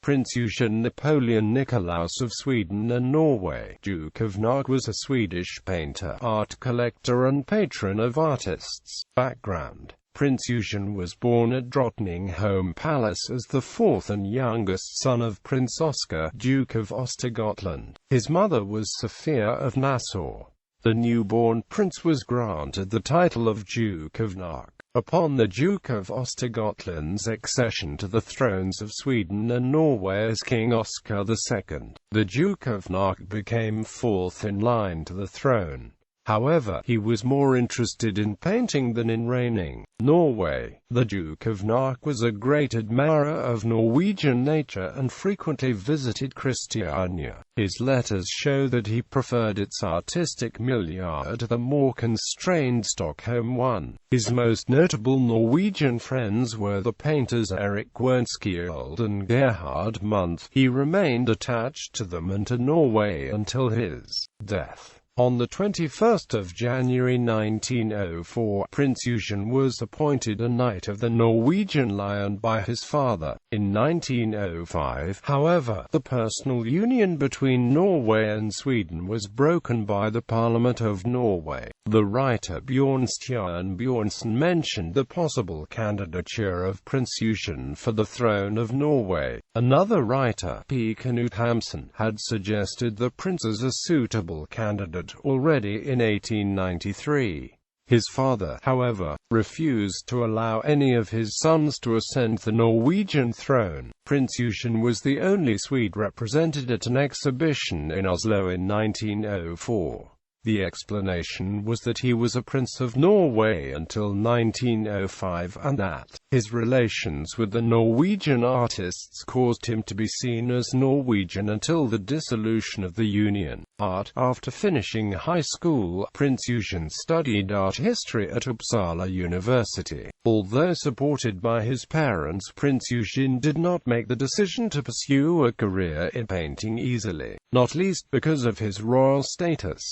Prince Eugen Napoleon Nicolaus of Sweden and Norway, Duke of Närke, was a Swedish painter, art collector and patron of artists. Background: Prince Eugen was born at Drottningholm Palace as the fourth and youngest son of Prince Oscar, Duke of Östergötland. His mother was Sophia of Nassau. The newborn prince was granted the title of Duke of Närke upon the Duke of Östergötland's accession to the thrones of Sweden and Norway as King Oscar II. The Duke of Närke became fourth in line to the throne. However, he was more interested in painting than in reigning. Norway. The Duke of Närke was a great admirer of Norwegian nature and frequently visited Christiania. His letters show that he preferred its artistic milieu to the more constrained Stockholm one. His most notable Norwegian friends were the painters Erik Wernskjold and Gerhard Munch. He remained attached to them and to Norway until his death. On the 21st of January 1904, Prince Eugen was appointed a Knight of the Norwegian Lion by his father. In 1905, however, the personal union between Norway and Sweden was broken by the Parliament of Norway. The writer Bjørnstjerne Bjørnson mentioned the possible candidature of Prince Eugen for the throne of Norway. Another writer, P. Knut Hamsun, had suggested the prince as a suitable candidate already in 1893. His father, however, refused to allow any of his sons to ascend the Norwegian throne. Prince Eugen was the only Swede represented at an exhibition in Oslo in 1904. The explanation was that he was a prince of Norway until 1905 and that his relations with the Norwegian artists caused him to be seen as Norwegian until the dissolution of the Union. Art. After finishing high school, Prince Eugen studied art history at Uppsala University. Although supported by his parents, Prince Eugen did not make the decision to pursue a career in painting easily, not least because of his royal status.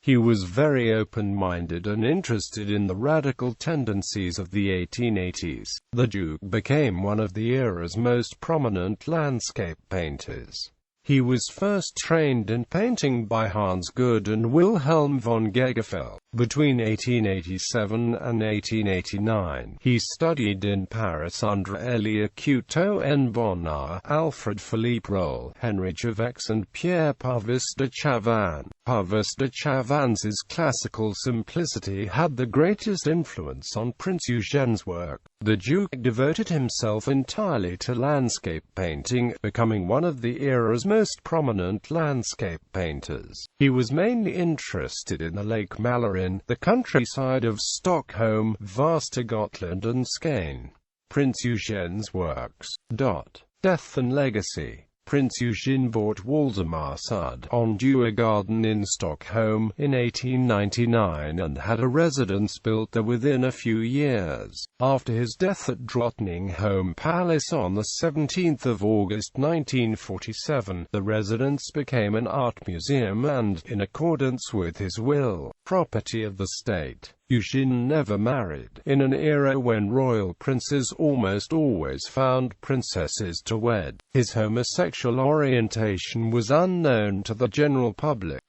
He was very open-minded and interested in the radical tendencies of the 1880s. The Duke became one of the era's most prominent landscape painters. He was first trained in painting by Hans Good and Wilhelm von Gegefeld. Between 1887 and 1889, he studied in Paris under Elie Couteau en Bonnard, Alfred Philippe Rolle, Henri Javex and Pierre Pavus de Chavannes. Pavus de Chavannes' classical simplicity had the greatest influence on Prince Eugen's work. The Duke devoted himself entirely to landscape painting, becoming one of the era's most prominent landscape painters. He was mainly interested in the Lake Mälaren, the countryside of Stockholm, Västergötland and Skåne. Prince Eugen's works. Death and legacy. Prince Eugen bought Waldemarsud on Djurgården in Stockholm in 1899 and had a residence built there within a few years. After his death at Drottningholm Palace on the 17th of August 1947, the residence became an art museum and, in accordance with his will, property of the state. Eugen never married. In an era when royal princes almost always found princesses to wed, his homosexual orientation was unknown to the general public.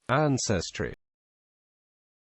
Ancestry.